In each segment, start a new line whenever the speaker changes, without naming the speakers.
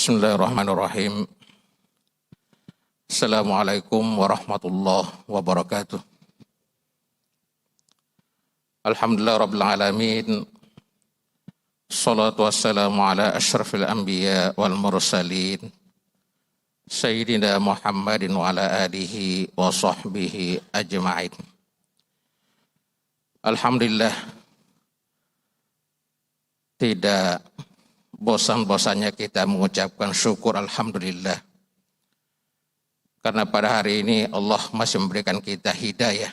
Bismillahirrahmanirrahim. Assalamualaikum warahmatullahi wabarakatuh. Alhamdulillah rabbil alamin. Salatu wassalamu ala asyrafil anbiya wal mursalin. Sayyidina Muhammadin wa ala alihi wa sahbihi ajma'in. Alhamdulillah, tidak bosan-bosannya kita mengucapkan syukur alhamdulillah. Karena pada hari ini Allah masih memberikan kita hidayah.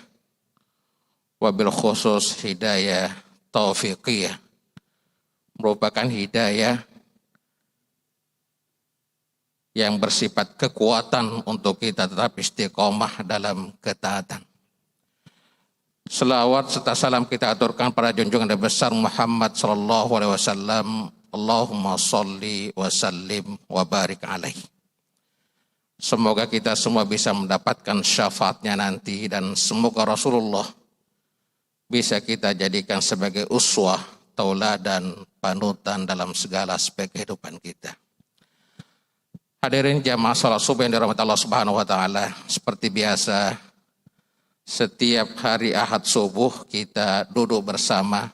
Wabil khusus hidayah taufiqiyah. Merupakan hidayah yang bersifat kekuatan untuk kita tetap istiqomah dalam ketaatan. Selawat serta salam kita aturkan pada junjungan Nabi besar Muhammad sallallahu alaihi wasallam. Allahumma sholli wa sallim wa barik alaihi. Semoga kita semua bisa mendapatkan syafaatnya nanti dan semoga Rasulullah bisa kita jadikan sebagai uswah, tauladan, panutan dalam segala aspek kehidupan kita. Hadirin jamaah salat subuh yang dirahmati Allah Subhanahu wa taala, seperti biasa setiap hari Ahad subuh kita duduk bersama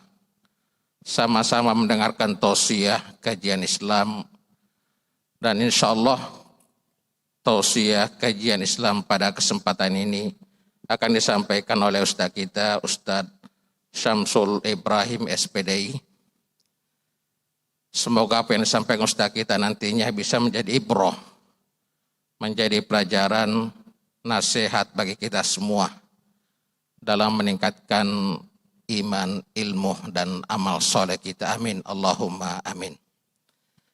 sama-sama mendengarkan tausiah kajian Islam, dan insya Allah tausiah kajian Islam pada kesempatan ini akan disampaikan oleh Ustaz kita, Ustaz Syamsul Ibrahim SPDI. Semoga apa yang disampaikan Ustaz kita nantinya bisa menjadi ibrah, menjadi pelajaran nasihat bagi kita semua dalam meningkatkan iman, ilmu, dan amal soleh kita. Amin. Allahumma amin.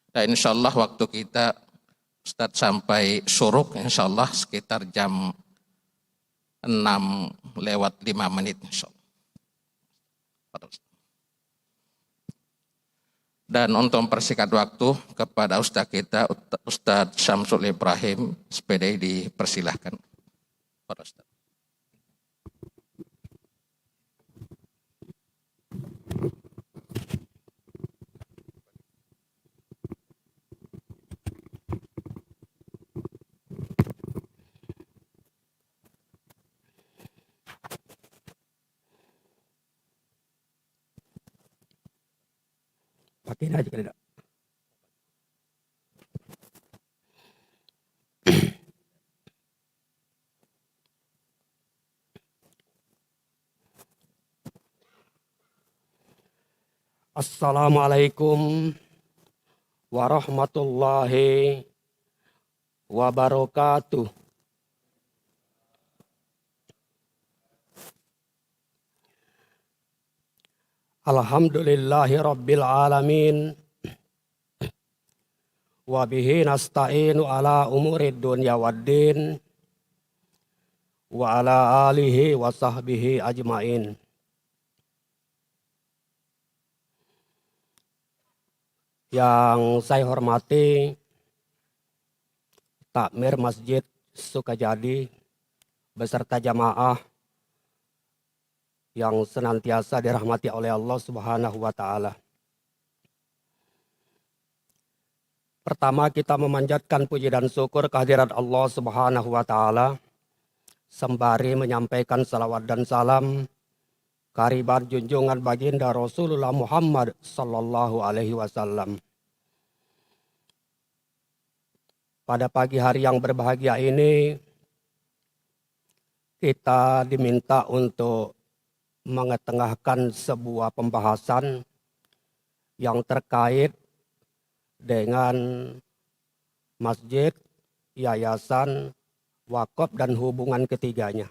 Dan insya Allah waktu kita Ustaz sampai syuruk insya Allah sekitar jam 6:05 insya Allah. Dan untuk mempersingkat waktu kepada Ustaz kita, Ustaz Syamsul Ibrahim SPDI, dipersilahkan. Pada Ustaz.
Pakai aja kan. Assalamualaikum warahmatullahi wabarakatuh. Alhamdulillahi rabbil alamin. Wa bihi nasta'inu ala umurid dunya waddin. Wa ala alihi wa sahbihi ajmain. Yang saya hormati Takmir Masjid Sukajadi beserta jamaah yang senantiasa dirahmati oleh Allah Subhanahu wa taala. Pertama, kita memanjatkan puji dan syukur kehadirat Allah Subhanahu wa taala, sembari menyampaikan salawat dan salam kehadirat junjungan baginda Rasulullah Muhammad sallallahu alaihi wasallam. Pada pagi hari yang berbahagia ini kita diminta untuk mengetengahkan sebuah pembahasan yang terkait dengan masjid, yayasan, wakaf, dan hubungan ketiganya.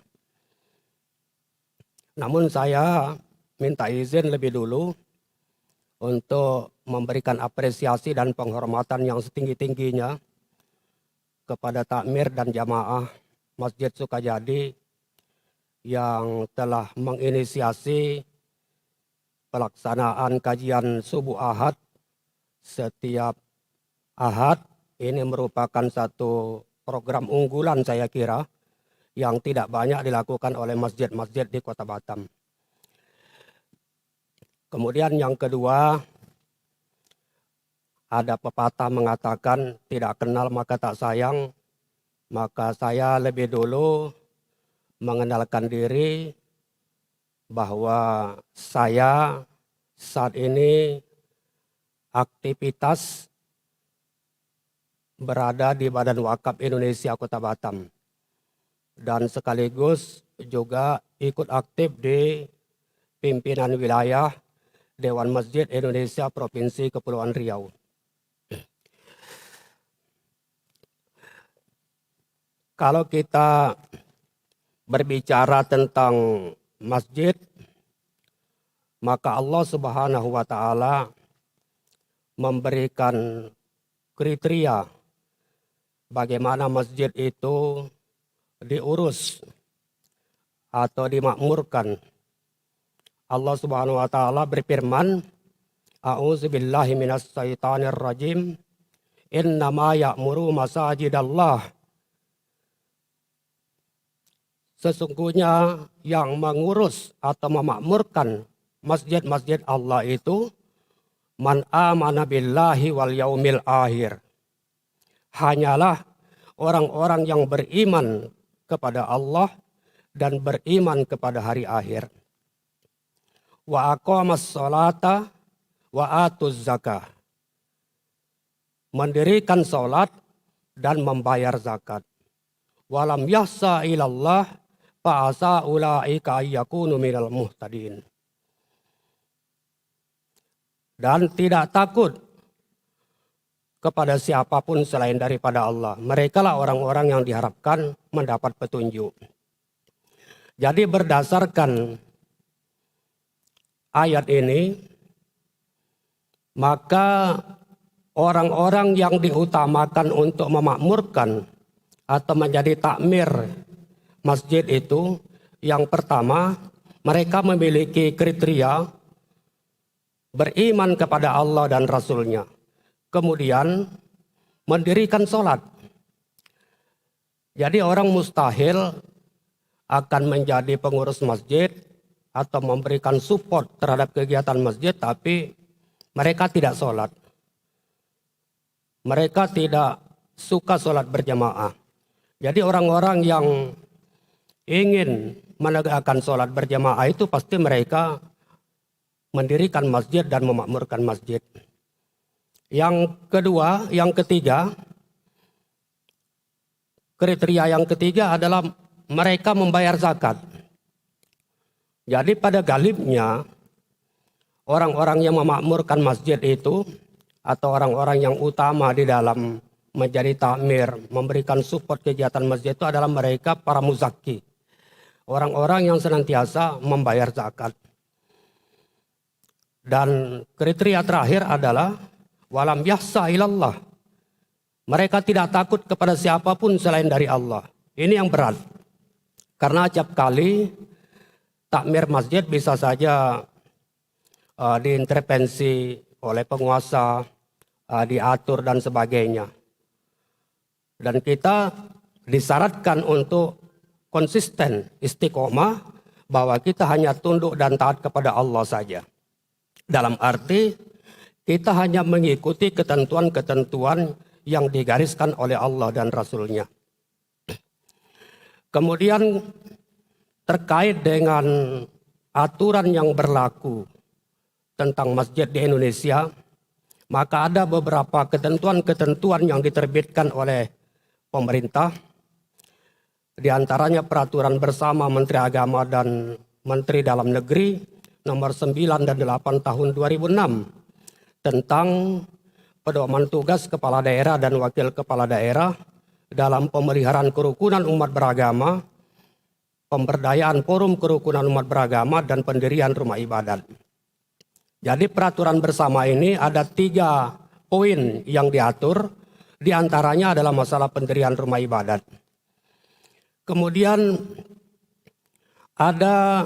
Namun saya minta izin lebih dulu untuk memberikan apresiasi dan penghormatan yang setinggi-tingginya kepada takmir dan jamaah Masjid Sukajadi yang telah menginisiasi pelaksanaan kajian subuh Ahad setiap Ahad. Ini merupakan satu program unggulan saya kira yang tidak banyak dilakukan oleh masjid-masjid di Kota Batam. Kemudian yang kedua, Ada pepatah mengatakan tidak kenal maka tak sayang, maka saya lebih dulu mengenalkan diri bahwa saya saat ini aktivitas berada di Badan Wakaf Indonesia Kota Batam dan sekaligus juga ikut aktif di pimpinan wilayah Dewan Masjid Indonesia Provinsi Kepulauan Riau. Kalau kita berbicara tentang masjid, maka Allah Subhanahu wa taala memberikan kriteria bagaimana masjid itu diurus atau dimakmurkan. Allah Subhanahu wa taala berfirman, A'udzubillahi minasyaitonir rajim. Innama ya'muru masajidallah. Sesungguhnya yang mengurus atau memakmurkan masjid-masjid Allah itu man amana billahi wal yaumil akhir. Hanyalah orang-orang yang beriman kepada Allah dan beriman kepada hari akhir. Wa aqamas sholata wa atuz zakah. Mendirikan salat dan membayar zakat. Walam yahsa ilallah fa'asa ulaika ayyakunu minal muhtadin. Dan tidak takut kepada siapapun selain daripada Allah. Mereka lah orang-orang yang diharapkan mendapat petunjuk. Jadi berdasarkan ayat ini, maka orang-orang yang diutamakan untuk memakmurkan atau menjadi takmir masjid itu, yang pertama, mereka memiliki kriteria beriman kepada Allah dan Rasul-Nya. Kemudian mendirikan sholat. Jadi orang mustahil akan menjadi pengurus masjid atau memberikan support terhadap kegiatan masjid, tapi mereka tidak sholat. Mereka tidak suka sholat berjamaah. Jadi orang-orang yang ingin menegakkan sholat berjamaah itu pasti mereka mendirikan masjid dan memakmurkan masjid. Yang kedua, yang ketiga, kriteria yang ketiga adalah mereka membayar zakat. Jadi pada galibnya orang-orang yang memakmurkan masjid itu atau orang-orang yang utama di dalam menjadi takmir, memberikan support kegiatan masjid itu adalah mereka para muzaki. Orang-orang yang senantiasa membayar zakat. Dan kriteria terakhir adalah walam yahsa ilallah. Mereka tidak takut kepada siapapun selain dari Allah. Ini yang berat. Karena setiap kali takmir masjid bisa saja diintervensi oleh penguasa, diatur dan sebagainya. Dan kita disyaratkan untuk konsisten, istiqomah, bahwa kita hanya tunduk dan taat kepada Allah saja. Dalam arti kita hanya mengikuti ketentuan-ketentuan yang digariskan oleh Allah dan Rasul-Nya. Kemudian terkait dengan aturan yang berlaku tentang masjid di Indonesia, maka ada beberapa ketentuan-ketentuan yang diterbitkan oleh pemerintah, di antaranya peraturan bersama Menteri Agama dan Menteri Dalam Negeri nomor 9 dan 8 tahun 2006 tentang pedoman tugas kepala daerah dan wakil kepala daerah dalam pemeliharaan kerukunan umat beragama, pemberdayaan forum kerukunan umat beragama, dan pendirian rumah ibadat. Jadi peraturan bersama ini ada 3 poin yang diatur, di antaranya adalah masalah pendirian rumah ibadat. Kemudian ada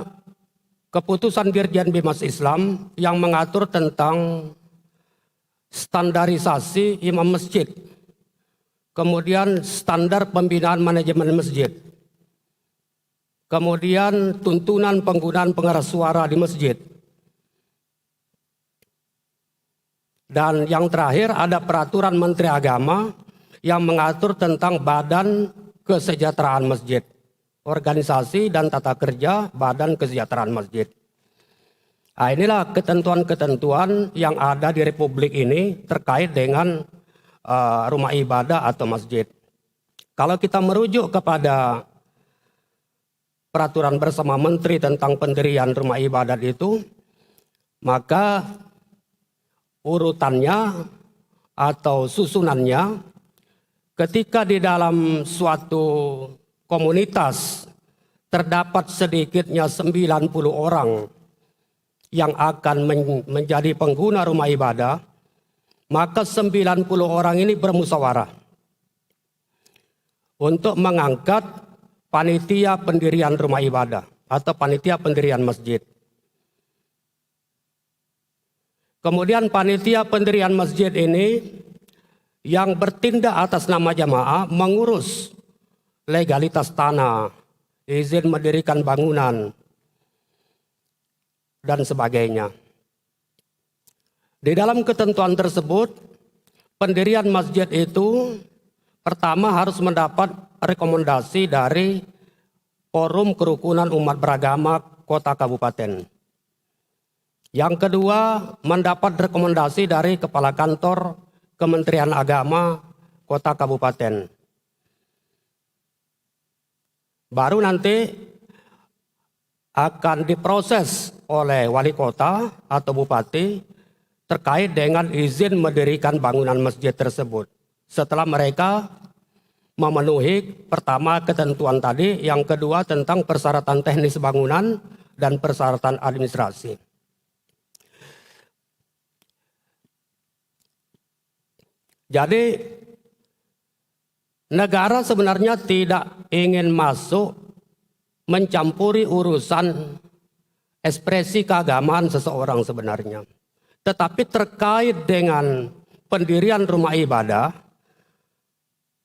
keputusan Dirjen Bimas Islam yang mengatur tentang standarisasi imam masjid. Kemudian standar pembinaan manajemen masjid. Kemudian tuntunan penggunaan pengeras suara di masjid. Dan yang terakhir ada peraturan Menteri Agama yang mengatur tentang Badan Kesejahteraan Masjid, organisasi dan tata kerja Badan Kesejahteraan Masjid. Nah, inilah ketentuan-ketentuan yang ada di Republik ini terkait dengan rumah ibadah atau masjid. Kalau kita merujuk kepada peraturan bersama Menteri tentang pendirian rumah ibadat itu, maka urutannya atau susunannya ketika di dalam suatu komunitas terdapat sedikitnya 90 orang yang akan menjadi pengguna rumah ibadah, maka 90 orang ini bermusyawarah untuk mengangkat panitia pendirian rumah ibadah atau panitia pendirian masjid. Kemudian panitia pendirian masjid ini yang bertindak atas nama jamaah mengurus legalitas tanah, izin mendirikan bangunan, dan sebagainya. Di dalam ketentuan tersebut, pendirian masjid itu pertama harus mendapat rekomendasi dari Forum Kerukunan Umat Beragama Kota Kabupaten. Yang kedua, mendapat rekomendasi dari Kepala Kantor Kementerian Agama Kota Kabupaten. Baru nanti akan diproses oleh wali kota atau bupati terkait dengan izin mendirikan bangunan masjid tersebut. Setelah mereka memenuhi pertama ketentuan tadi, yang kedua tentang persyaratan teknis bangunan dan persyaratan administrasi. Jadi negara sebenarnya tidak ingin masuk mencampuri urusan ekspresi keagamaan seseorang sebenarnya. Tetapi terkait dengan pendirian rumah ibadah,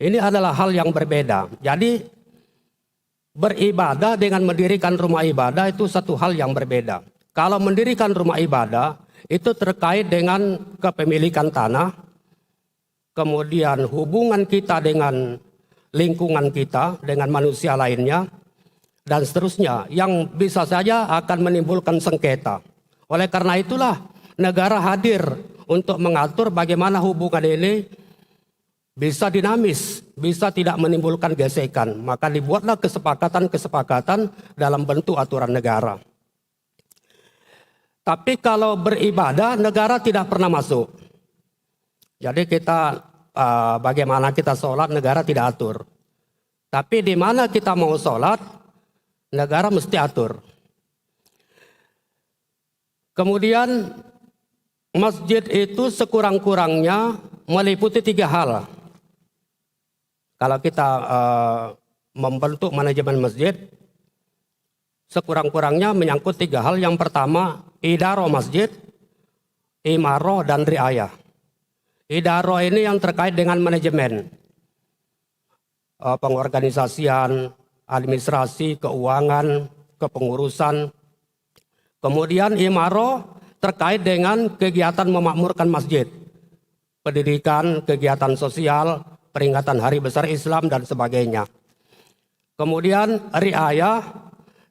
ini adalah hal yang berbeda. Jadi beribadah dengan mendirikan rumah ibadah itu satu hal yang berbeda. Kalau mendirikan rumah ibadah itu terkait dengan kepemilikan tanah, kemudian hubungan kita dengan lingkungan kita, dengan manusia lainnya, dan seterusnya, yang bisa saja akan menimbulkan sengketa. Oleh karena itulah negara hadir untuk mengatur bagaimana hubungan ini bisa dinamis, bisa tidak menimbulkan gesekan. Maka dibuatlah kesepakatan-kesepakatan dalam bentuk aturan negara. Tapi kalau beribadah, negara tidak pernah masuk. Jadi kita bagaimana kita sholat, negara tidak atur. Tapi di mana kita mau sholat, negara mesti atur. Kemudian masjid itu sekurang-kurangnya meliputi 3 hal. Kalau kita membentuk manajemen masjid, sekurang-kurangnya menyangkut 3 hal. Yang pertama, idaro masjid, imaro, dan riayah. Idaro ini yang terkait dengan manajemen, pengorganisasian, administrasi, keuangan, kepengurusan. Kemudian imaro terkait dengan kegiatan memakmurkan masjid, pendidikan, kegiatan sosial, peringatan Hari Besar Islam, dan sebagainya. Kemudian riayah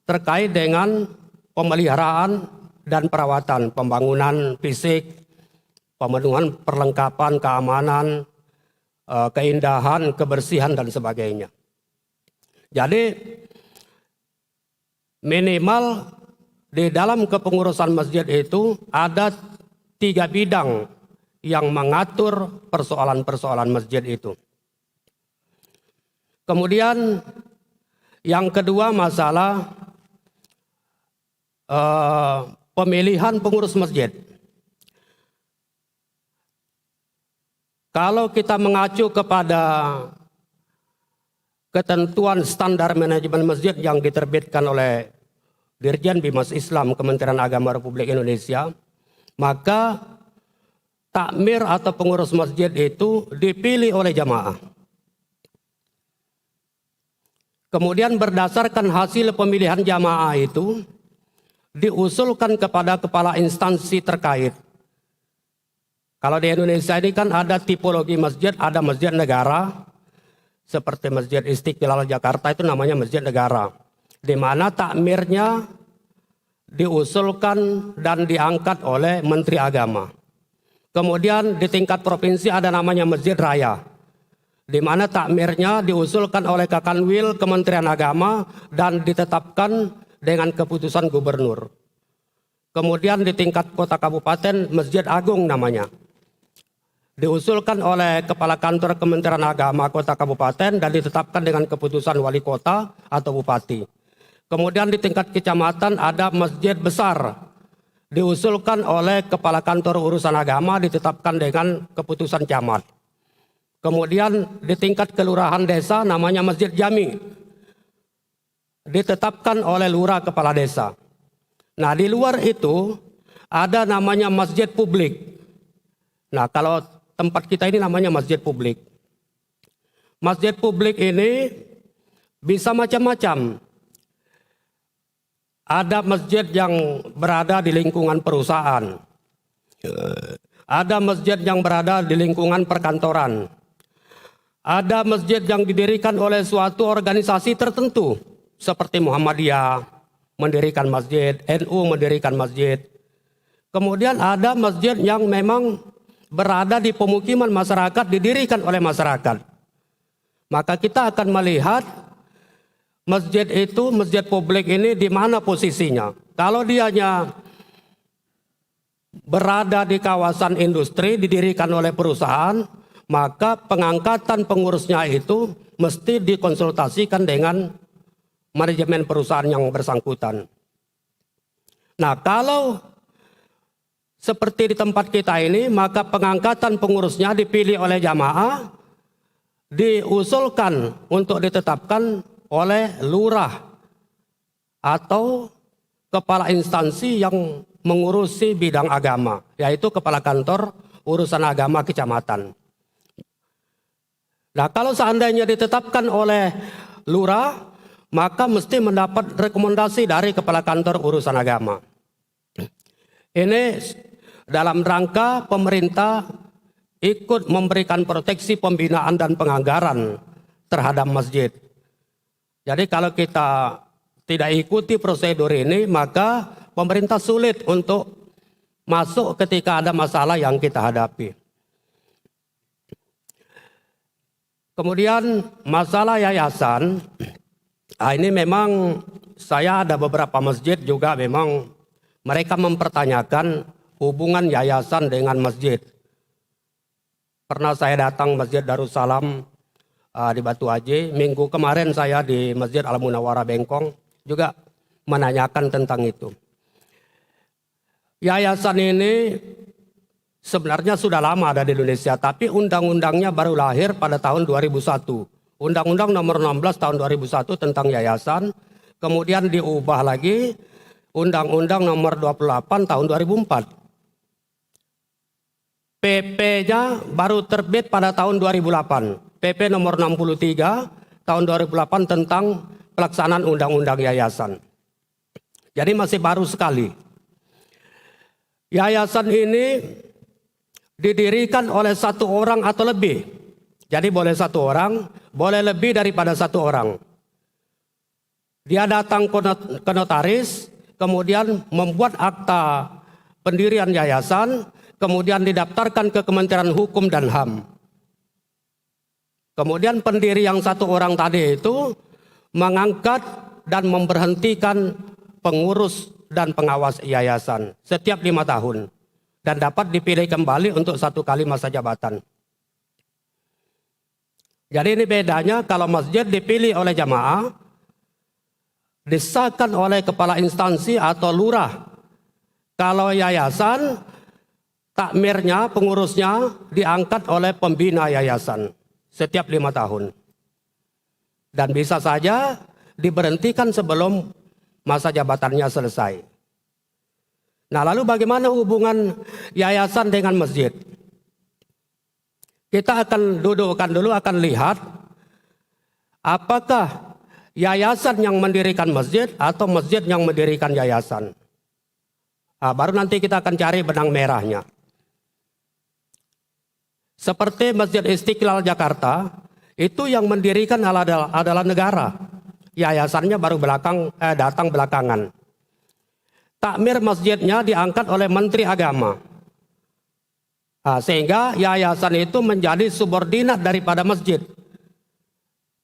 terkait dengan pemeliharaan dan perawatan, pembangunan fisik, pemenuhan perlengkapan, keamanan, keindahan, kebersihan, dan sebagainya. Jadi minimal di dalam kepengurusan masjid itu ada 3 bidang yang mengatur persoalan-persoalan masjid itu. Kemudian yang kedua masalah pemilihan pengurus masjid. Kalau kita mengacu kepada ketentuan standar manajemen masjid yang diterbitkan oleh Dirjen Bimas Islam Kementerian Agama Republik Indonesia, maka takmir atau pengurus masjid itu dipilih oleh jamaah. Kemudian berdasarkan hasil pemilihan jamaah itu diusulkan kepada kepala instansi terkait. Kalau di Indonesia ini kan ada tipologi masjid, ada masjid negara, seperti Masjid Istiqlal Jakarta itu namanya masjid negara, di mana takmirnya diusulkan dan diangkat oleh Menteri Agama. Kemudian di tingkat provinsi ada namanya masjid raya, di mana takmirnya diusulkan oleh Kakanwil Kementerian Agama dan ditetapkan dengan keputusan gubernur. Kemudian di tingkat kota kabupaten Masjid Agung namanya, diusulkan oleh Kepala Kantor Kementerian Agama Kota Kabupaten dan ditetapkan dengan keputusan wali kota atau bupati. Kemudian di tingkat kecamatan ada masjid besar, diusulkan oleh Kepala Kantor Urusan Agama, ditetapkan dengan keputusan camat. Kemudian di tingkat kelurahan desa namanya masjid jami, ditetapkan oleh lurah kepala desa. Nah, di luar itu ada namanya masjid publik. Nah, kalau tempat kita ini namanya masjid publik. Masjid publik ini bisa macam-macam. Ada masjid yang berada di lingkungan perusahaan. Ada masjid yang berada di lingkungan perkantoran. Ada masjid yang didirikan oleh suatu organisasi tertentu. Seperti Muhammadiyah mendirikan masjid, NU mendirikan masjid. Kemudian ada masjid yang memang berada di pemukiman masyarakat, didirikan oleh masyarakat. Maka kita akan melihat masjid itu, masjid publik ini di mana posisinya. Kalau dianya berada di kawasan industri, didirikan oleh perusahaan, maka pengangkatan pengurusnya itu mesti dikonsultasikan dengan manajemen perusahaan yang bersangkutan. Nah, kalau seperti di tempat kita ini, maka pengangkatan pengurusnya dipilih oleh jamaah, diusulkan untuk ditetapkan oleh lurah atau kepala instansi yang mengurusi bidang agama, yaitu Kepala Kantor Urusan Agama Kecamatan. Nah, kalau seandainya ditetapkan oleh lurah, maka mesti mendapat rekomendasi dari Kepala Kantor Urusan Agama. Ini dalam rangka pemerintah ikut memberikan proteksi pembinaan dan penganggaran terhadap masjid. Jadi kalau kita tidak ikuti prosedur ini, maka pemerintah sulit untuk masuk ketika ada masalah yang kita hadapi. Kemudian masalah yayasan, ini memang saya ada beberapa masjid juga memang mereka mempertanyakan hubungan yayasan dengan masjid. Pernah saya datang Masjid Darussalam di Batu Haji, minggu kemarin saya di Masjid Al Munawwarah Bengkong juga menanyakan tentang itu. Yayasan ini sebenarnya sudah lama ada di Indonesia, tapi undang-undangnya baru lahir pada tahun 2001. Undang-undang nomor 16 tahun 2001 tentang yayasan, kemudian diubah lagi Undang-Undang nomor 28 tahun 2004. PP-nya baru terbit pada tahun 2008. PP nomor 63 tahun 2008 tentang pelaksanaan undang-undang yayasan. Jadi masih baru sekali. Yayasan ini didirikan oleh satu orang atau lebih. Jadi boleh satu orang, boleh lebih daripada satu orang. Dia datang ke notaris, kemudian membuat akta pendirian yayasan, kemudian didaftarkan ke Kementerian Hukum dan HAM. Kemudian pendiri yang satu orang tadi itu mengangkat dan memberhentikan pengurus dan pengawas yayasan setiap 5 tahun. Dan dapat dipilih kembali untuk 1 kali masa jabatan. Jadi ini bedanya kalau masjid dipilih oleh jamaah, disahkan oleh kepala instansi atau lurah. Kalau yayasan, takmirnya, pengurusnya diangkat oleh pembina yayasan setiap 5 tahun. Dan bisa saja diberhentikan sebelum masa jabatannya selesai. Nah, lalu bagaimana hubungan yayasan dengan masjid? Kita akan dudukkan dulu, akan lihat apakah yayasan yang mendirikan masjid atau masjid yang mendirikan yayasan. Nah, baru nanti kita akan cari benang merahnya. Seperti Masjid Istiqlal Jakarta, itu yang mendirikan adalah negara. Yayasannya baru datang belakangan. Takmir masjidnya diangkat oleh Menteri Agama. Nah, sehingga yayasan itu menjadi subordinat daripada masjid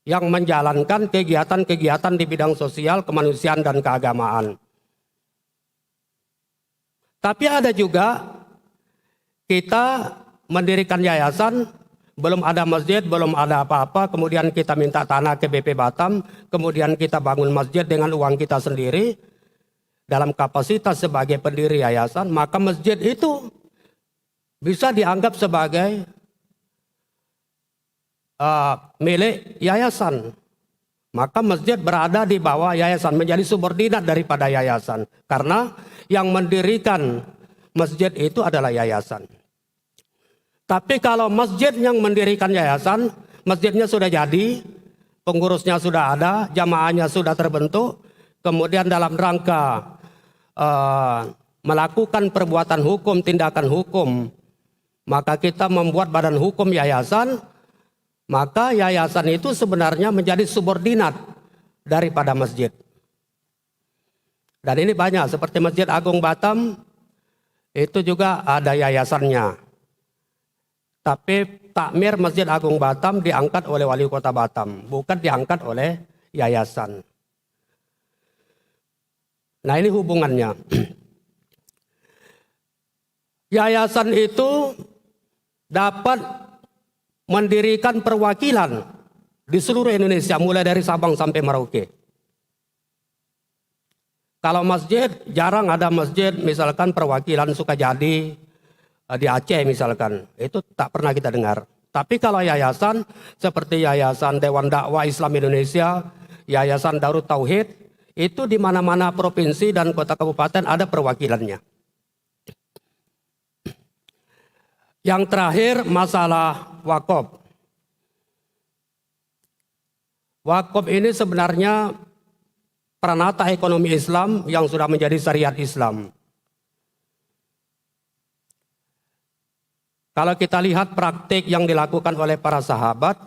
yang menjalankan kegiatan-kegiatan di bidang sosial, kemanusiaan, dan keagamaan. Tapi ada juga kita mendirikan yayasan, belum ada masjid, belum ada apa-apa, kemudian kita minta tanah ke BP Batam, kemudian kita bangun masjid dengan uang kita sendiri, dalam kapasitas sebagai pendiri yayasan, maka masjid itu bisa dianggap sebagai milik yayasan. Maka masjid berada di bawah yayasan, menjadi subordinat daripada yayasan. Karena yang mendirikan masjid itu adalah yayasan. Tapi kalau masjid yang mendirikan yayasan, masjidnya sudah jadi, pengurusnya sudah ada, jamaahnya sudah terbentuk, kemudian dalam rangka melakukan perbuatan hukum, tindakan hukum, maka kita membuat badan hukum yayasan, maka yayasan itu sebenarnya menjadi subordinat daripada masjid. Dan ini banyak, seperti Masjid Agung Batam, itu juga ada yayasannya. Tapi takmir Masjid Agung Batam diangkat oleh Wali Kota Batam, bukan diangkat oleh yayasan. Nah, ini hubungannya. Yayasan itu dapat mendirikan perwakilan di seluruh Indonesia, mulai dari Sabang sampai Merauke. Kalau masjid, jarang ada masjid, misalkan perwakilan Sukajadi, di Aceh misalkan, itu tak pernah kita dengar. Tapi kalau yayasan seperti Yayasan Dewan Dakwah Islam Indonesia, Yayasan Darut Tauhid, itu di mana-mana provinsi dan kota kabupaten ada perwakilannya. Yang terakhir masalah wakaf. Wakaf ini sebenarnya peranata ekonomi Islam yang sudah menjadi syariat Islam. Kalau kita lihat praktik yang dilakukan oleh para sahabat,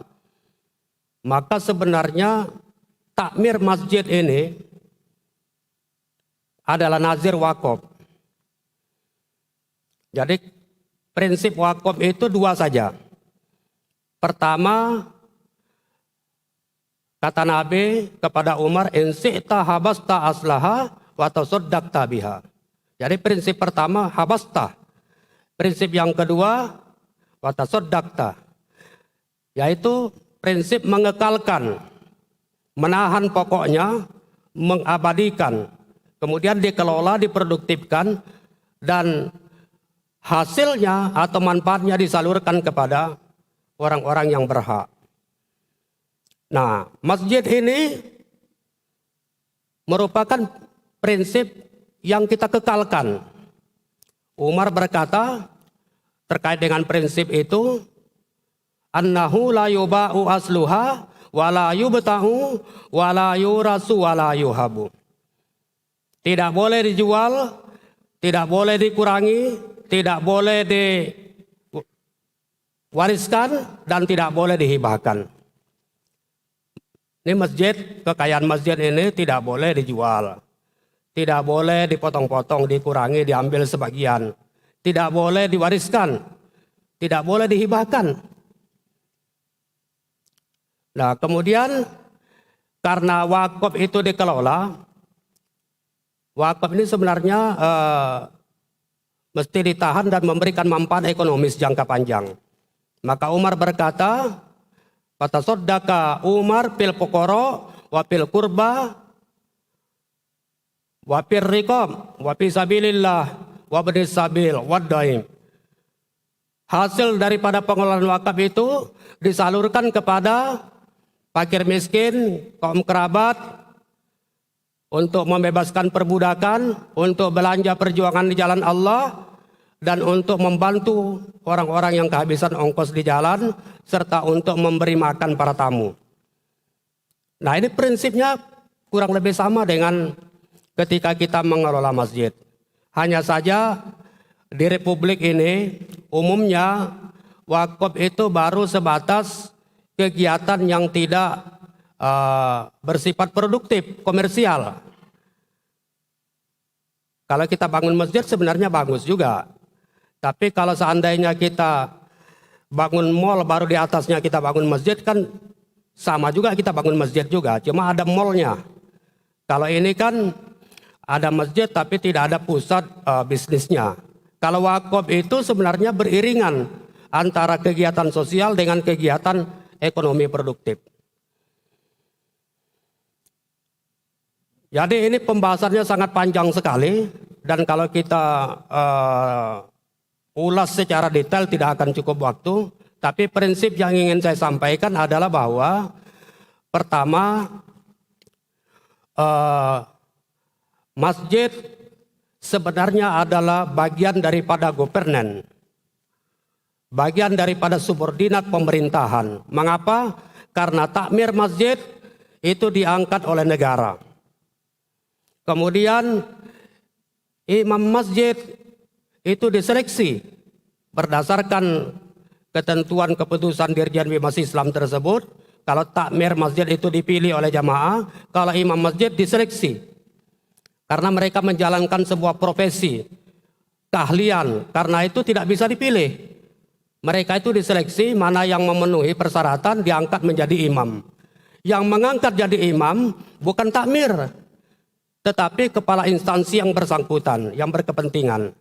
maka sebenarnya takmir masjid ini adalah nazir wakaf. Jadi prinsip wakaf itu dua saja. Pertama, kata Nabi kepada Umar, in syi'ta habasta aslaha wa tasaddaqta biha. Jadi prinsip pertama habasta. Prinsip yang kedua, wa tasaddaqta, yaitu prinsip mengekalkan, menahan pokoknya, mengabadikan, kemudian dikelola, diproduktifkan, dan hasilnya atau manfaatnya disalurkan kepada orang-orang yang berhak. Nah, masjid ini merupakan prinsip yang kita kekalkan. Umar berkata terkait dengan prinsip itu, annahu la yuba'u asluha wa la yubta'u wa la yurasu wa la yuhabu. Tidak boleh dijual, tidak boleh dikurangi, tidak boleh diwariskan, dan tidak boleh dihibahkan. Ini masjid, kekayaan masjid ini tidak boleh dijual. Tidak boleh dipotong-potong, dikurangi, diambil sebagian. Tidak boleh diwariskan. Tidak boleh dihibahkan. Nah, kemudian karena wakaf itu dikelola, wakaf ini sebenarnya mesti ditahan dan memberikan manfaat ekonomis jangka panjang. Maka Umar berkata, fatasaddaqa Umar fil fuqara wa fil qurba wa fir riqab wa fi sabilillah wa bnis sabil wa daim. Hasil daripada pengelolaan wakaf itu disalurkan kepada fakir miskin, kaum kerabat, untuk membebaskan perbudakan, untuk belanja perjuangan di jalan Allah, dan untuk membantu orang-orang yang kehabisan ongkos di jalan, serta untuk memberi makan para tamu. Nah, ini prinsipnya kurang lebih sama dengan ketika kita mengelola masjid. Hanya saja di Republik ini umumnya wakaf itu baru sebatas kegiatan yang tidak bersifat produktif, komersial. Kalau kita bangun masjid sebenarnya bagus juga. Tapi kalau seandainya kita bangun mall baru di atasnya kita bangun masjid, kan sama juga kita bangun masjid juga, cuma ada mallnya. Kalau ini kan ada masjid tapi tidak ada pusat bisnisnya. Kalau wakaf itu sebenarnya beriringan antara kegiatan sosial dengan kegiatan ekonomi produktif. Jadi ini pembahasannya sangat panjang sekali, dan kalau kita ulas secara detail tidak akan cukup waktu. Tapi prinsip yang ingin saya sampaikan adalah bahwa pertama, masjid sebenarnya adalah bagian daripada governance, bagian daripada subordinat pemerintahan. Mengapa? Karena takmir masjid itu diangkat oleh negara. Kemudian imam masjid itu diseleksi berdasarkan ketentuan keputusan Dirjen Bimas Islam tersebut. Kalau takmir masjid itu dipilih oleh jamaah, kalau imam masjid diseleksi. Karena mereka menjalankan sebuah profesi, keahlian, karena itu tidak bisa dipilih. Mereka itu diseleksi, mana yang memenuhi persyaratan diangkat menjadi imam. Yang mengangkat jadi imam bukan takmir, tetapi kepala instansi yang bersangkutan, yang berkepentingan.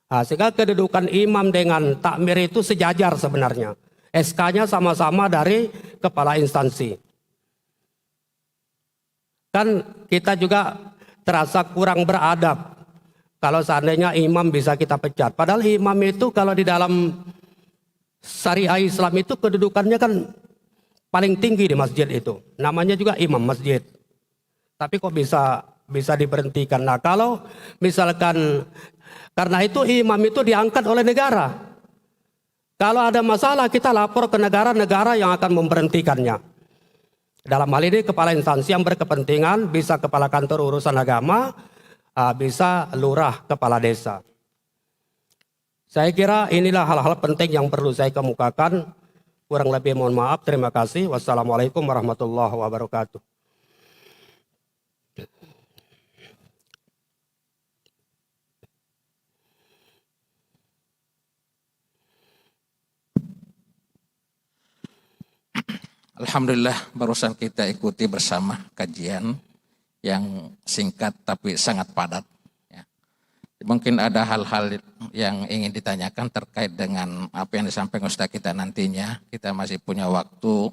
Nah, sehingga kedudukan imam dengan takmir itu sejajar sebenarnya. SK-nya sama-sama dari kepala instansi. Kan kita juga terasa kurang beradab kalau seandainya imam bisa kita pecat. Padahal imam itu kalau di dalam syariah Islam itu kedudukannya kan paling tinggi di masjid itu. Namanya juga imam masjid. Tapi kok bisa diberhentikan. Nah, kalau misalkan karena itu imam itu diangkat oleh negara. Kalau ada masalah kita lapor ke negara-negara yang akan memberhentikannya. Dalam hal ini kepala instansi yang berkepentingan, bisa kepala kantor urusan agama, bisa lurah, kepala desa. Saya kira inilah hal-hal penting yang perlu saya kemukakan. Kurang lebih mohon maaf. Terima kasih. Wassalamualaikum warahmatullahi wabarakatuh.
Alhamdulillah, barusan kita ikuti bersama kajian yang singkat tapi sangat padat. Ya. Mungkin ada hal-hal yang ingin ditanyakan terkait dengan apa yang disampaikan Ustaz kita nantinya. Kita masih punya waktu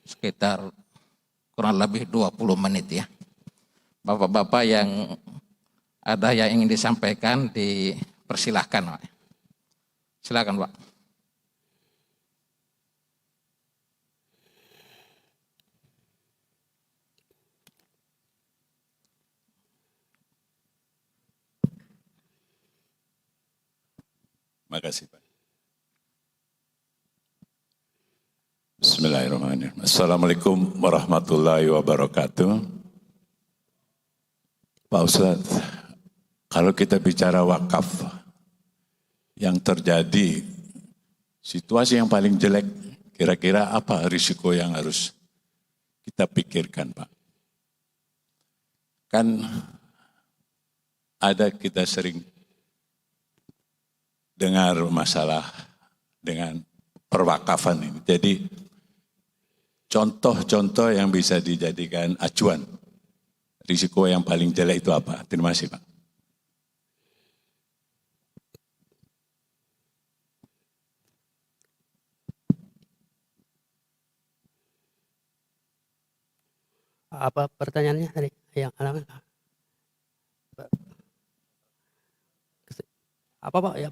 sekitar kurang lebih 20 menit ya. Bapak-bapak yang ada yang ingin disampaikan dipersilahkan, Pak. Silakan, Pak.
Makasih Pak. Bismillahirrahmanirrahim. Assalamualaikum warahmatullahi wabarakatuh. Pak Ustadz, kalau kita bicara wakaf, yang terjadi situasi yang paling jelek, kira-kira apa risiko yang harus kita pikirkan Pak? Kan ada kita sering dengar masalah dengan perwakafan ini. Jadi contoh-contoh yang bisa dijadikan acuan. Risiko yang paling jelek itu apa? Terima kasih Pak.
Apa pertanyaannya tadi? Yang apa Pak? Ya.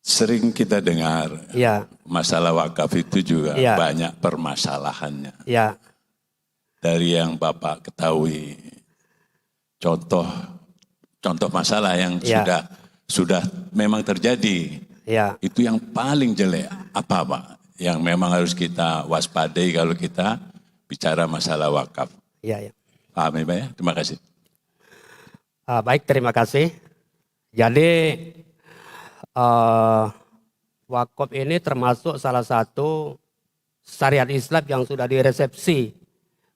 Sering kita dengar
Ya.
masalah wakaf itu juga
Ya.
banyak permasalahannya.
Ya.
Dari yang Bapak ketahui, contoh masalah yang
Ya.
sudah memang terjadi.
Ya.
Itu yang paling jelek apa Pak? Yang memang harus kita waspadai kalau kita bicara masalah wakaf.
Ya, ya.
Paham ya Pak ya? Terima kasih.
Baik, terima kasih. Jadi wakaf ini termasuk salah satu syariat Islam yang sudah diresepsi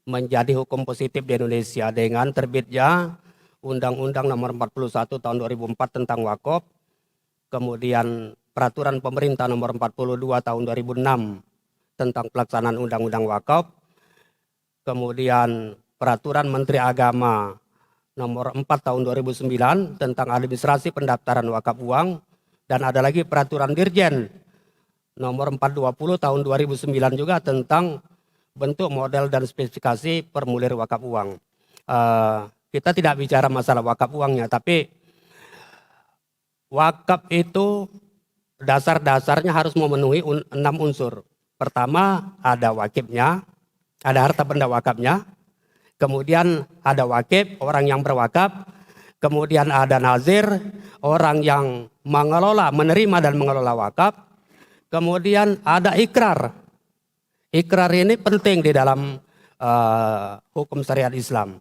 menjadi hukum positif di Indonesia dengan terbitnya Undang-Undang Nomor 41 Tahun 2004 tentang wakaf, kemudian Peraturan Pemerintah Nomor 42 Tahun 2006 tentang pelaksanaan Undang-Undang Wakaf, kemudian Peraturan Menteri Agama Nomor 4 Tahun 2009 tentang administrasi pendaftaran wakaf uang, dan ada lagi Peraturan Dirjen Nomor 420 Tahun 2009 juga tentang bentuk, model, dan spesifikasi formulir wakaf uang. Kita tidak bicara masalah wakaf uangnya, tapi wakaf itu dasar-dasarnya harus memenuhi 6 unsur. Pertama, ada wakifnya, ada harta benda wakafnya. Kemudian ada wakif, orang yang berwakaf. Kemudian ada nazir, orang yang mengelola, menerima dan mengelola wakaf. Kemudian ada ikrar. Ikrar ini penting di dalam hukum syariat Islam.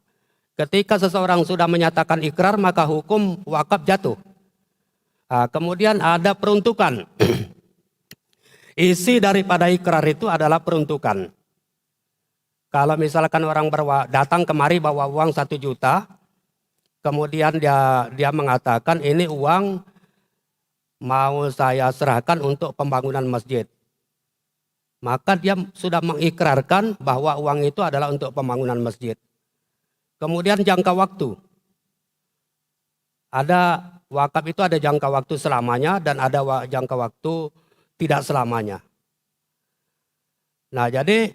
Ketika seseorang sudah menyatakan ikrar, maka hukum wakaf jatuh. Kemudian ada peruntukan. Isi daripada ikrar itu adalah peruntukan. Kalau misalkan orang datang kemari bawa uang 1 juta, kemudian dia mengatakan ini uang mau saya serahkan untuk pembangunan masjid. Maka dia sudah mengikrarkan bahwa uang itu adalah untuk pembangunan masjid. Kemudian jangka waktu. Ada wakaf itu ada jangka waktu selamanya dan ada jangka waktu tidak selamanya. Nah, jadi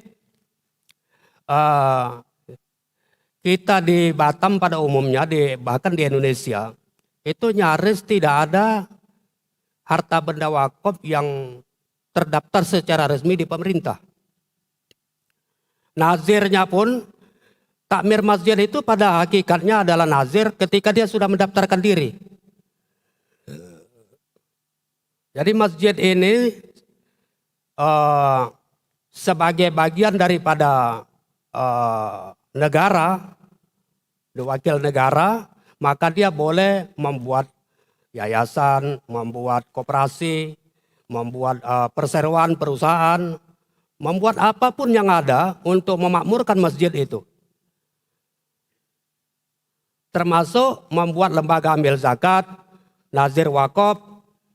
kita di Batam pada umumnya, bahkan di Indonesia, itu nyaris tidak ada harta benda wakaf yang terdaftar secara resmi di pemerintah. Nazirnya pun, takmir masjid itu pada hakikatnya adalah nazir ketika dia sudah mendaftarkan diri. Jadi masjid ini sebagai bagian daripada negara, wakil negara, maka dia boleh membuat yayasan, membuat koperasi, membuat perseroan perusahaan, membuat apapun yang ada untuk memakmurkan masjid itu. Termasuk membuat lembaga amil zakat, nazir wakaf,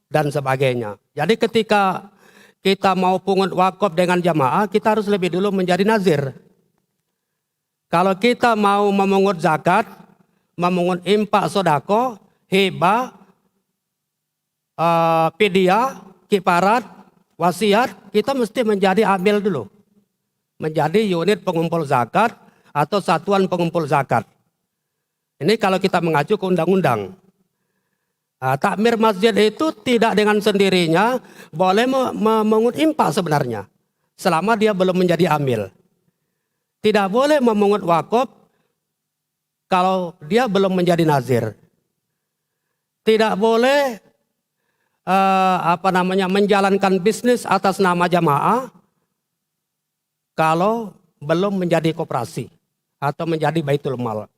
dan sebagainya. Jadi ketika kita mau pungut wakaf dengan jamaah, kita harus lebih dulu menjadi nazir. Kalau kita mau memungut zakat, memungut impak sodako, hibah, fidyah, kifarat, wasiat, kita mesti menjadi amil dulu. Menjadi unit pengumpul zakat atau satuan pengumpul zakat. Ini kalau kita mengacu ke undang-undang. Takmir masjid itu tidak dengan sendirinya boleh memungut impak sebenarnya. Selama dia belum menjadi amil. Tidak boleh memungut wakaf kalau dia belum menjadi nazir. Tidak boleh menjalankan bisnis atas nama jamaah kalau belum menjadi koperasi atau menjadi baitul mal,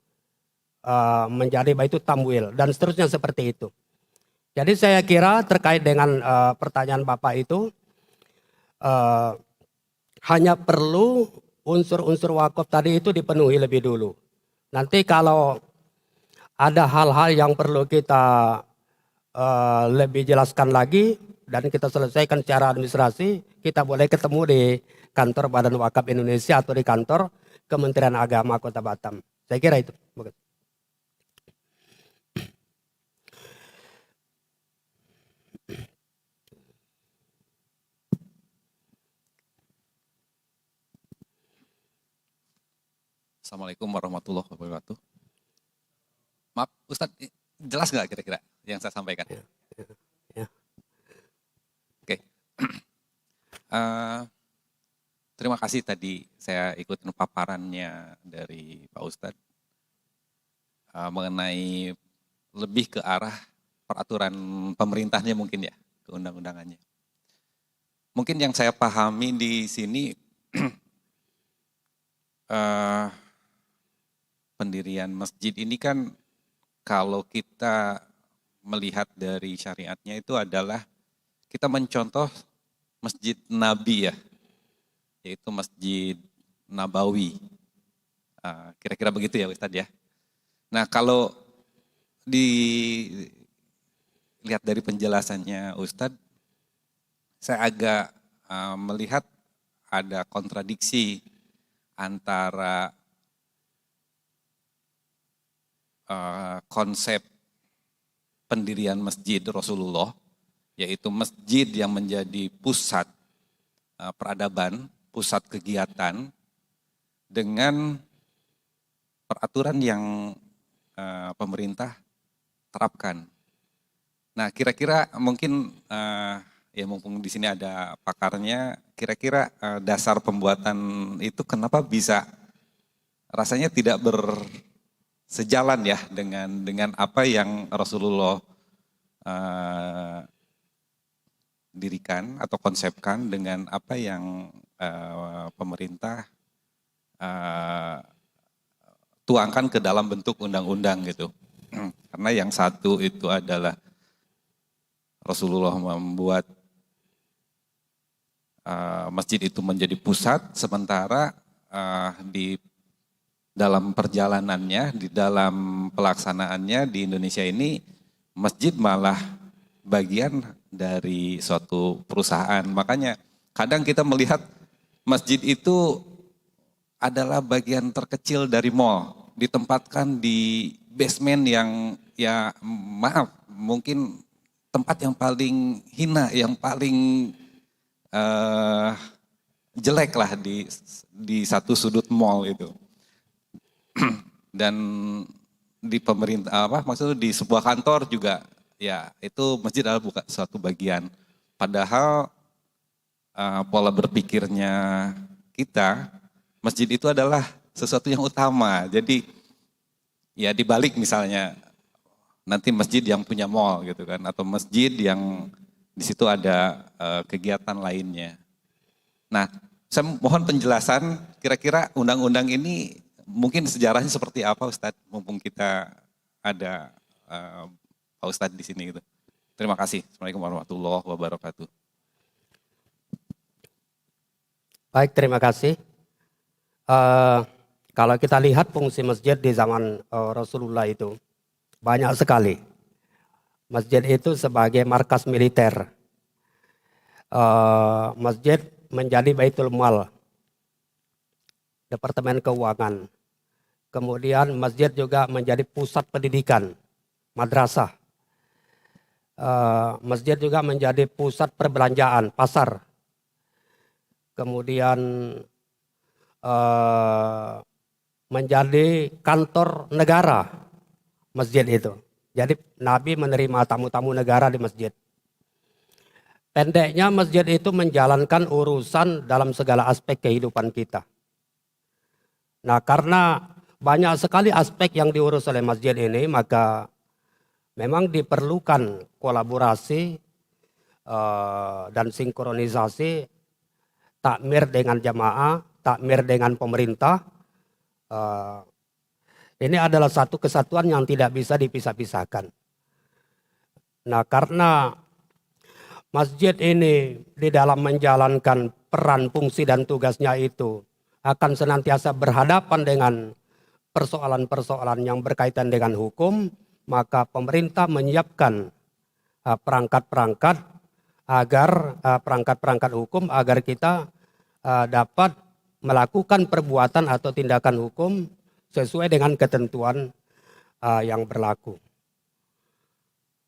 menjadi baitul tamwil dan seterusnya seperti itu. Jadi saya kira terkait dengan pertanyaan Bapak itu hanya perlu unsur-unsur wakaf tadi itu dipenuhi lebih dulu. Nanti kalau ada hal-hal yang perlu kita lebih jelaskan lagi dan kita selesaikan secara administrasi, kita boleh ketemu di kantor Badan Wakaf Indonesia atau di kantor Kementerian Agama Kota Batam. Saya kira itu.
Assalamualaikum warahmatullahi wabarakatuh. Maaf, Ustadz, jelas nggak kira-kira yang saya sampaikan?
Ya.
Oke. Terima kasih tadi saya ikutin paparannya dari Pak Ustadz mengenai lebih ke arah peraturan pemerintahnya mungkin ya, ke undang-undangannya. Mungkin yang saya pahami di sini pendirian masjid ini kan kalau kita melihat dari syariatnya itu adalah kita mencontoh Masjid Nabi ya, yaitu Masjid Nabawi. Kira-kira begitu ya Ustadz ya. Nah kalau dilihat dari penjelasannya Ustadz, saya agak melihat ada kontradiksi antara konsep pendirian masjid Rasulullah, yaitu masjid yang menjadi pusat peradaban, pusat kegiatan, dengan peraturan yang pemerintah terapkan. Nah, kira-kira mungkin ya mumpung di sini ada pakarnya, kira-kira dasar pembuatan itu kenapa bisa rasanya tidak sejalan ya dengan apa yang Rasulullah dirikan atau konsepkan dengan apa yang pemerintah tuangkan ke dalam bentuk undang-undang gitu. Karena yang satu itu adalah Rasulullah membuat masjid itu menjadi pusat, sementara di dalam perjalanannya, di dalam pelaksanaannya di Indonesia ini, masjid malah bagian dari suatu perusahaan. Makanya kadang kita melihat masjid itu adalah bagian terkecil dari mall, ditempatkan di basement yang ya maaf, mungkin tempat yang paling hina, yang paling jelek lah di satu sudut mall itu. Dan di pemerintah maksudnya di sebuah kantor juga ya itu masjid adalah bukan suatu bagian. Padahal pola berpikirnya kita, masjid itu adalah sesuatu yang utama. Jadi ya dibalik misalnya nanti masjid yang punya mall gitu kan, atau masjid yang di situ ada kegiatan lainnya. Nah, saya mohon penjelasan kira-kira undang-undang ini mungkin sejarahnya seperti apa Ustadz, mumpung kita ada Pak Ustadz di sini gitu. Terima kasih. Assalamualaikum warahmatullahi wabarakatuh.
Baik, terima kasih. Kalau kita lihat fungsi masjid di zaman Rasulullah itu banyak sekali. Masjid itu sebagai markas militer. Masjid menjadi Baitul Mal, Departemen Keuangan. Kemudian masjid juga menjadi pusat pendidikan, madrasah. Masjid juga menjadi pusat perbelanjaan, pasar. Kemudian menjadi kantor negara, masjid itu. Jadi Nabi menerima tamu-tamu negara di masjid. Pendeknya masjid itu menjalankan urusan dalam segala aspek kehidupan kita. Nah, karena banyak sekali aspek yang diurus oleh masjid ini, maka memang diperlukan kolaborasi dan sinkronisasi takmir dengan jamaah, takmir dengan pemerintah. Ini adalah satu kesatuan yang tidak bisa dipisah-pisahkan. Nah, karena masjid ini di dalam menjalankan peran, fungsi, dan tugasnya itu akan senantiasa berhadapan dengan persoalan-persoalan yang berkaitan dengan hukum, maka pemerintah menyiapkan perangkat-perangkat agar perangkat-perangkat hukum agar kita dapat melakukan perbuatan atau tindakan hukum sesuai dengan ketentuan yang berlaku.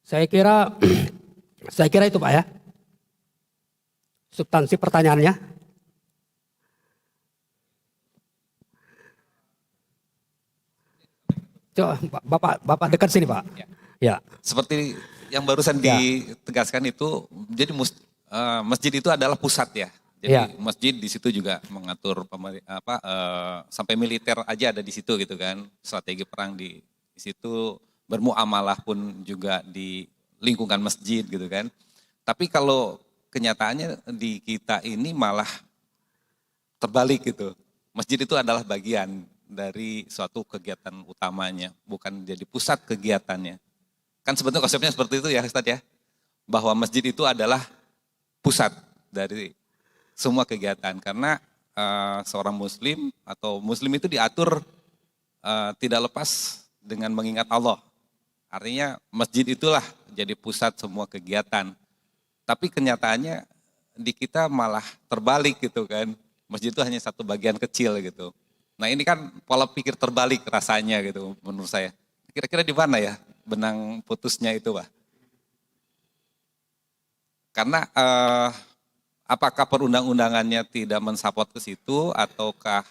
Saya kira itu Pak ya. Substansi pertanyaannya. Coba Bapak dekat sini Pak. Ya.
Seperti yang barusan ditegaskan itu, jadi masjid itu adalah pusat ya. Jadi masjid di situ juga mengatur sampai militer aja ada di situ gitu kan. Strategi perang di situ, bermuamalah pun juga di lingkungan masjid gitu kan. Tapi kalau kenyataannya di kita ini malah terbalik gitu. Masjid itu adalah bagian dari suatu kegiatan utamanya, bukan jadi pusat kegiatannya. Kan sebetulnya konsepnya seperti itu ya Ustaz ya. Bahwa masjid itu adalah pusat dari semua kegiatan. Karena seorang muslim atau muslim itu diatur tidak lepas dengan mengingat Allah. Artinya masjid itulah jadi pusat semua kegiatan. Tapi kenyataannya di kita malah terbalik gitu kan. Masjid itu hanya satu bagian kecil gitu. Nah ini kan pola pikir terbalik rasanya gitu menurut saya. Kira-kira di mana ya benang putusnya itu Pak? Karena apakah perundang-undangannya tidak mensupport ke situ ataukah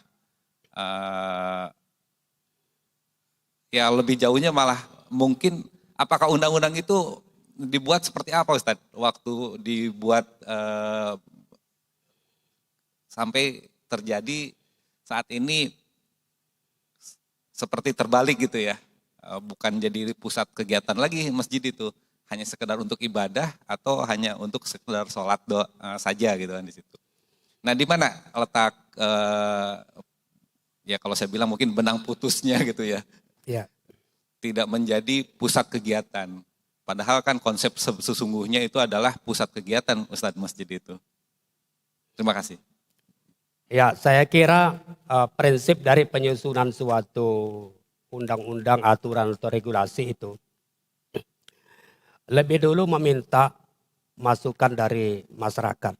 ya lebih jauhnya malah mungkin apakah undang-undang itu dibuat seperti apa Ustadz? Waktu dibuat sampai terjadi saat ini seperti terbalik gitu ya. Bukan jadi pusat kegiatan lagi masjid itu. Hanya sekedar untuk ibadah atau hanya untuk sekedar sholat saja gitu kan di situ. Nah di mana letak ya kalau saya bilang mungkin benang putusnya gitu ya.
Ya.
Tidak menjadi pusat kegiatan. Padahal kan konsep sesungguhnya itu adalah pusat kegiatan Ustadz masjid itu. Terima kasih.
Ya, saya kira prinsip dari penyusunan suatu undang-undang, aturan atau regulasi itu lebih dulu meminta masukan dari masyarakat.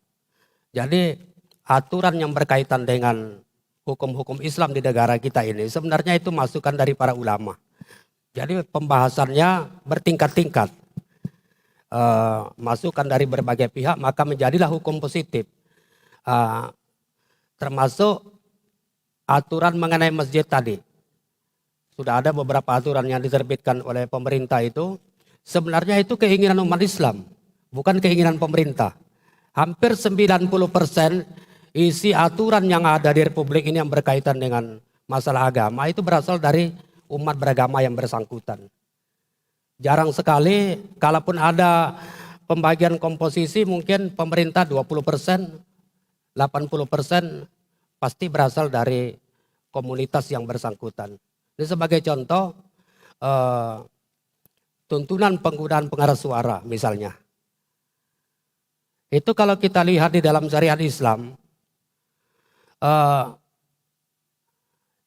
Jadi aturan yang berkaitan dengan hukum-hukum Islam di negara kita ini sebenarnya itu masukan dari para ulama. Jadi pembahasannya bertingkat-tingkat. Masukan dari berbagai pihak maka menjadilah hukum positif. Termasuk aturan mengenai masjid tadi. Sudah ada beberapa aturan yang diterbitkan oleh pemerintah itu. Sebenarnya itu keinginan umat Islam, bukan keinginan pemerintah. Hampir 90% isi aturan yang ada di Republik ini yang berkaitan dengan masalah agama itu berasal dari umat beragama yang bersangkutan. Jarang sekali, kalaupun ada pembagian komposisi mungkin pemerintah 20%, 80% pasti berasal dari komunitas yang bersangkutan. Ini sebagai contoh, tuntunan penggunaan pengeras suara misalnya. Itu kalau kita lihat di dalam syariat Islam,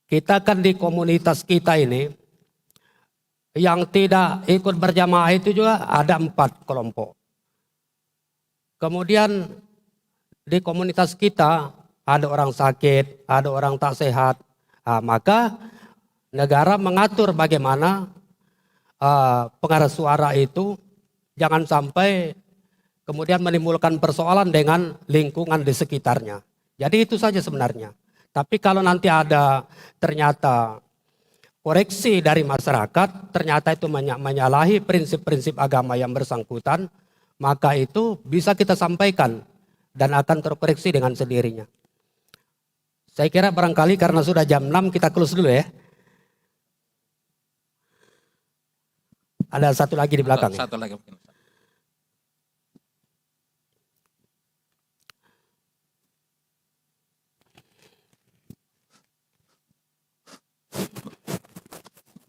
kita kan di komunitas kita ini, yang tidak ikut berjamaah itu juga ada 4 kelompok. Kemudian di komunitas kita ada orang sakit, ada orang tak sehat. Maka negara mengatur bagaimana pengeras suara itu jangan sampai kemudian menimbulkan persoalan dengan lingkungan di sekitarnya. Jadi itu saja sebenarnya. Tapi kalau nanti ada ternyata koreksi dari masyarakat, ternyata itu menyalahi prinsip-prinsip agama yang bersangkutan, maka itu bisa kita sampaikan dan akan terkoreksi dengan sendirinya. Saya kira barangkali karena sudah jam 6 kita close dulu ya. Ada satu lagi di belakang.
Satu lagi mungkin.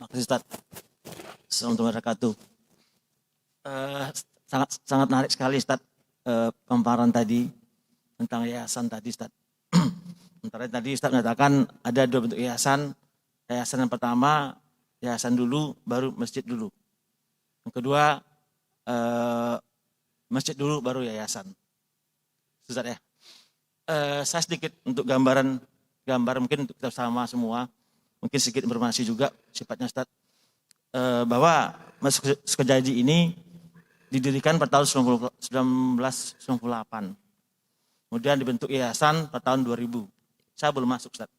Makasih Ustaz. Assalamualaikum warahmatullahi wabarakatuh. Sangat menarik sekali Ustaz pemaparan tadi tentang yayasan tadi Ustaz. Sementara tadi Ustaz mengatakan ada 2 bentuk yayasan. Yayasan yang pertama, yayasan dulu, baru masjid dulu. Yang kedua, masjid dulu, baru yayasan. Ustaz ya. Saya sedikit untuk gambar mungkin untuk kita sama semua. Mungkin sedikit informasi juga sifatnya Ustaz. Bahwa Masjid Sukojaji ini didirikan pada tahun 1998. Kemudian dibentuk yayasan pada tahun 2000. Saya belum masuk Ustaz.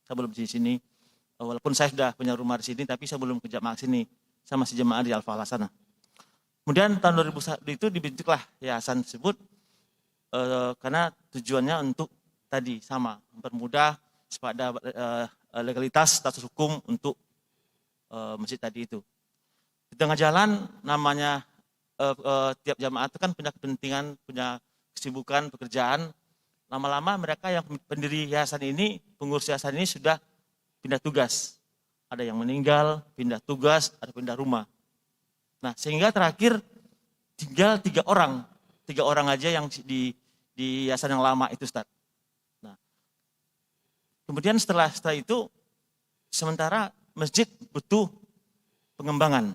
Saya belum di sini. Walaupun saya sudah punya rumah di sini, tapi saya belum ke jamaah sini. Saya masih jemaah di Al-Falah sana. Kemudian tahun 2001 itu dibentuklah yayasan tersebut karena tujuannya untuk tadi sama, mempermudah supaya legalitas status hukum untuk masjid tadi itu. Di tengah jalan namanya tiap jamaah itu kan punya kepentingan, punya kesibukan, pekerjaan. Lama-lama mereka yang pendiri yayasan ini, pengurus yayasan ini sudah pindah tugas. Ada yang meninggal, pindah tugas, ada pindah rumah. Nah, sehingga terakhir tinggal 3 orang. 3 orang aja yang di yayasan yang lama itu, Ustaz. Nah, kemudian setelah itu, sementara masjid butuh pengembangan.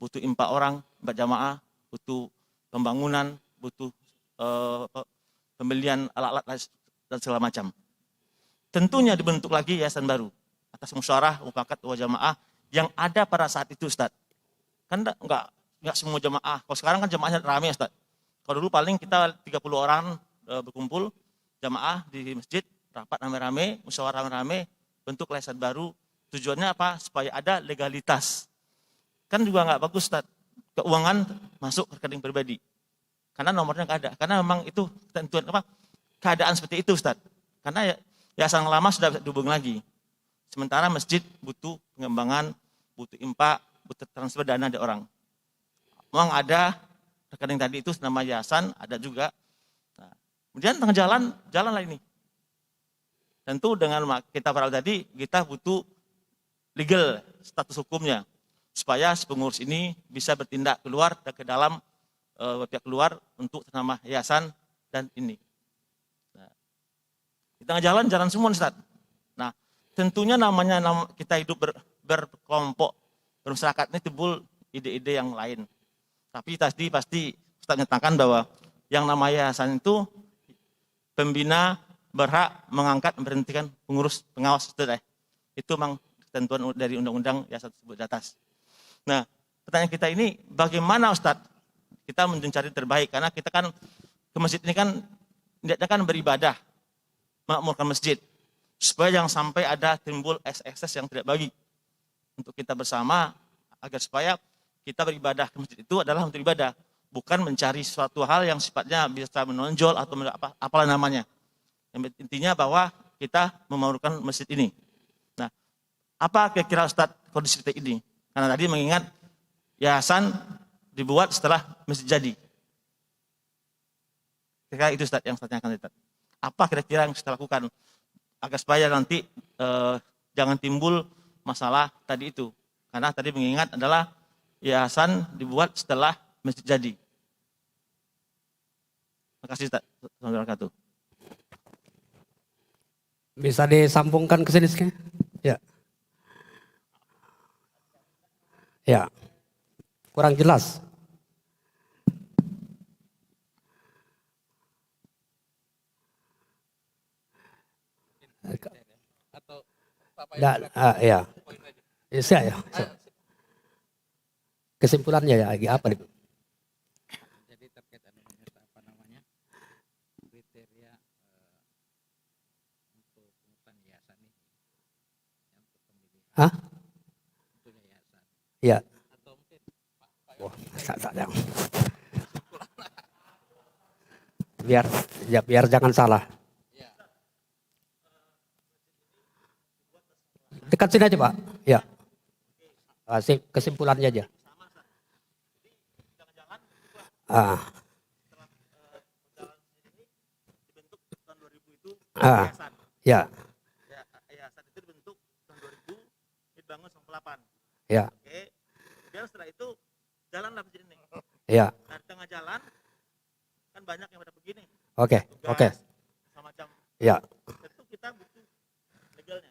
Butuh 4 orang, 4 jamaah, butuh pembangunan, butuh pembelian alat-alat dan segala macam. Tentunya dibentuk lagi yayasan baru atas musyawarah mufakat wa jamaah yang ada pada saat itu, Ustaz. Kan enggak semua jamaah. Kalau sekarang kan jamaahnya ramai, Ustaz. Kalau dulu paling kita 30 orang berkumpul jamaah di masjid, rapat rame-rame, musyawarah rame-rame, bentuk yayasan baru. Tujuannya apa? Supaya ada legalitas. Kan juga enggak bagus, Ustaz. Keuangan masuk ke rekening pribadi. Karena nomornya enggak ada. Karena memang itu ketentuan apa? Keadaan seperti itu, Ustaz. Karena yayasan lama sudah bisa dihubung lagi. Sementara masjid butuh pengembangan, butuh impak, butuh transfer dana dari orang. Memang ada rekening tadi itu nama yayasan, ada juga. Nah, kemudian tengah jalan lah ini. Tentu dengan kita para tadi, kita butuh legal status hukumnya. Supaya si pengurus ini bisa bertindak keluar dan ke dalam pihak keluar untuk nama yayasan dan ini. Nah, di tengah jalan semua, Ustaz. Nah, tentunya namanya kita hidup berkelompok, bermasyarakat ini timbul ide-ide yang lain. Tapi tadi pasti Ustaz nyatakan bahwa yang namanya yayasan itu pembina berhak mengangkat memberhentikan pengurus pengawas, itu memang ketentuan dari undang-undang yayasan tersebut di atas. Nah, pertanyaan kita ini bagaimana, Ustaz kita mencari terbaik, karena kita kan ke masjid ini kan niatnya kan beribadah, memakmurkan masjid, supaya jangan sampai ada timbul ekses yang tidak baik untuk kita bersama, agar supaya kita beribadah ke masjid itu adalah untuk ibadah, bukan mencari suatu hal yang sifatnya bisa menonjol atau apalah namanya. Yang intinya bahwa kita memakmurkan masjid ini. Nah, apa kira-kira Ustaz kondisi seperti ini? Karena tadi mengingat yayasan dibuat setelah masjid jadi. Kira-kira itu Ustaz yang Ustaz akan lihat. Apa kira-kira yang kita lakukan agar supaya nanti jangan timbul masalah tadi itu. Karena tadi mengingat adalah yayasan dibuat setelah masjid jadi. Terima kasih Ustaz. Assalamualaikum.
Bisa disambungkan ke sini sekali? Ya. Ya. Kurang jelas. Ya. Ya. Kesimpulannya ya, apa nih?
Jadi terkait apa namanya kriteria untuk pengurusan yayasan ini, yang untuk pemilihan.
Hah?
Untuk yayasan.
Ya.
Atau mungkin
Wah, biar jangan salah.
ya.
Dekat sini aja Pak. Ya. Kesimpulannya aja. Ya.
Yayasan itu dibentuk tahun 2000, dibangun tahun 2008.
Ya.
Oke. Dan setelah itu jalanlah masjid ini.
Ya.
Nah, di tengah jalan kan banyak yang pada begini.
Oke.
Semacam.
Ya.
Tentu kita butuh legalnya.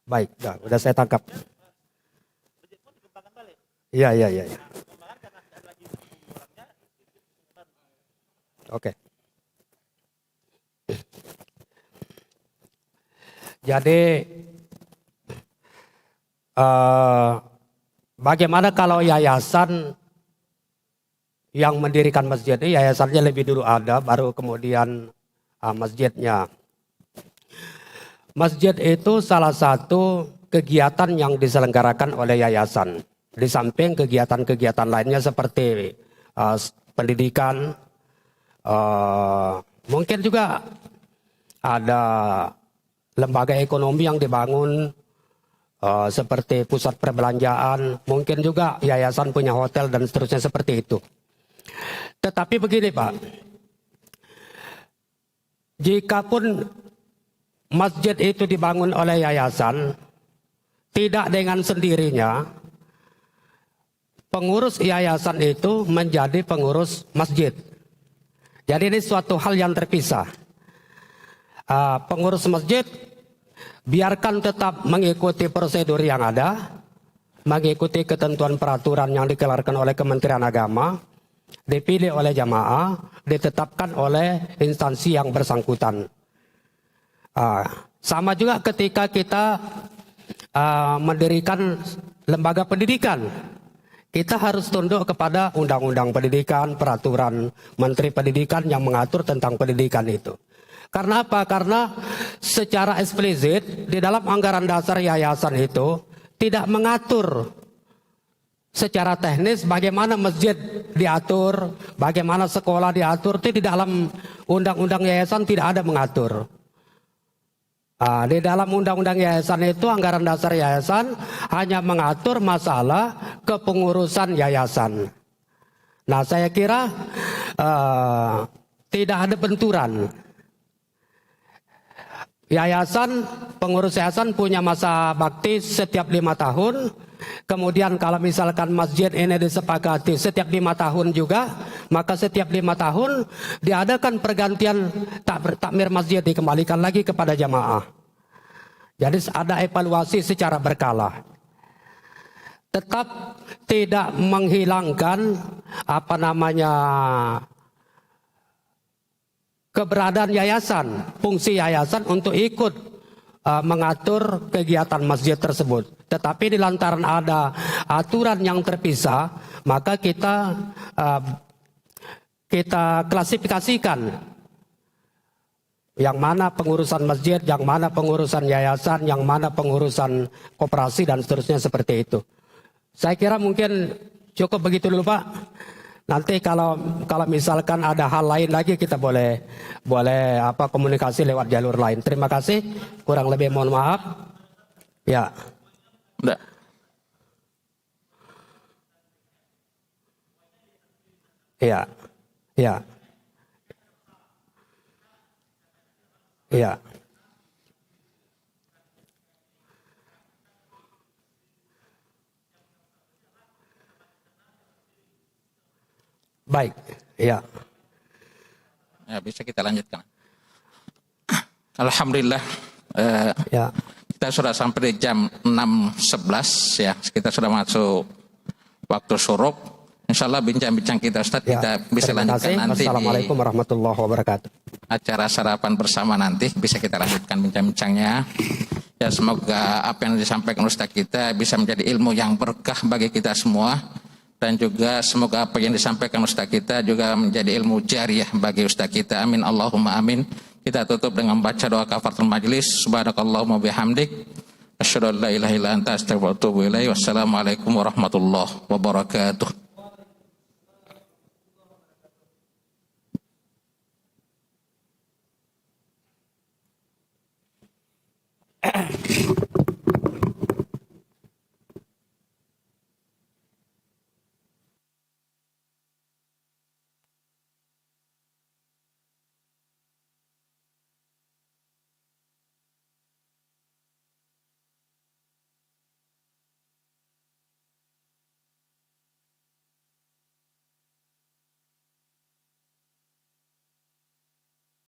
Baik, udah saya tangkap.
Masjid pun dikembangkan balik.
Iya.
Nah, pengembangan karena tidak ada lagi orangnya.
Oke. Jadi bagaimana kalau yayasan yang mendirikan masjid ini, yayasannya lebih dulu ada, baru kemudian masjidnya. Masjid itu salah satu kegiatan yang diselenggarakan oleh yayasan. Di samping kegiatan-kegiatan lainnya seperti pendidikan, mungkin juga ada lembaga ekonomi yang dibangun seperti pusat perbelanjaan, mungkin juga yayasan punya hotel dan seterusnya seperti itu. Tetapi begini Pak, jikapun masjid itu dibangun oleh yayasan, tidak dengan sendirinya pengurus yayasan itu menjadi pengurus masjid. Jadi ini suatu hal yang terpisah. Pengurus masjid biarkan tetap mengikuti prosedur yang ada, mengikuti ketentuan peraturan yang dikeluarkan oleh Kementerian Agama, dipilih oleh jamaah, ditetapkan oleh instansi yang bersangkutan. Sama juga ketika kita mendirikan lembaga pendidikan, kita harus tunduk kepada undang-undang pendidikan, peraturan Menteri Pendidikan yang mengatur tentang pendidikan itu. Karena apa? Karena secara eksplisit di dalam anggaran dasar yayasan itu tidak mengatur secara teknis bagaimana masjid diatur, bagaimana sekolah diatur, itu di dalam undang-undang yayasan tidak ada mengatur. Di dalam undang-undang yayasan itu anggaran dasar yayasan hanya mengatur masalah kepengurusan yayasan. Nah, saya kira tidak ada benturan. Yayasan, pengurus yayasan punya masa bakti setiap 5 tahun. Kemudian kalau misalkan masjid ini disepakati setiap 5 tahun juga, maka setiap 5 tahun diadakan pergantian takmir masjid, dikembalikan lagi kepada jamaah. Jadi ada evaluasi secara berkala. Tetap tidak menghilangkan keberadaan yayasan, fungsi yayasan untuk ikut mengatur kegiatan masjid tersebut. Tetapi di lantaran ada aturan yang terpisah, maka kita klasifikasikan yang mana pengurusan masjid, yang mana pengurusan yayasan, yang mana pengurusan koperasi dan seterusnya seperti itu. Saya kira mungkin cukup begitu dulu, Pak. Nanti kalau misalkan ada hal lain lagi kita boleh komunikasi lewat jalur lain. Terima kasih. Kurang lebih mohon maaf. Ya.
Enggak.
Ya. Ya. Ya. Baik, ya.
Ya, bisa kita lanjutkan. Alhamdulillah,
Ya.
kita sudah sampai di jam 6.11 ya. Kita sudah masuk waktu syuruk. Insya Allah bincang-bincang kita Ustaz,
Ya.
kita bisa
Terima
lanjutkan
kasih.
nanti
Assalamualaikum
di
warahmatullahi wabarakatuh.
acara sarapan bersama nanti. Bisa kita lanjutkan bincang-bincangnya. Ya, semoga apa yang disampaikan Ustaz kita bisa menjadi ilmu yang berkah bagi kita semua. Dan juga semoga apa yang disampaikan Ustaz kita juga menjadi ilmu jariah bagi Ustaz kita. Amin Allahumma amin. Kita tutup dengan baca doa kafaratul majlis. Subhanakallahumma bihamdik. Asyhadu an la ilaha illa anta astaghfiruka wa atubu ilaik. Wassalamualaikum warahmatullahi wabarakatuh.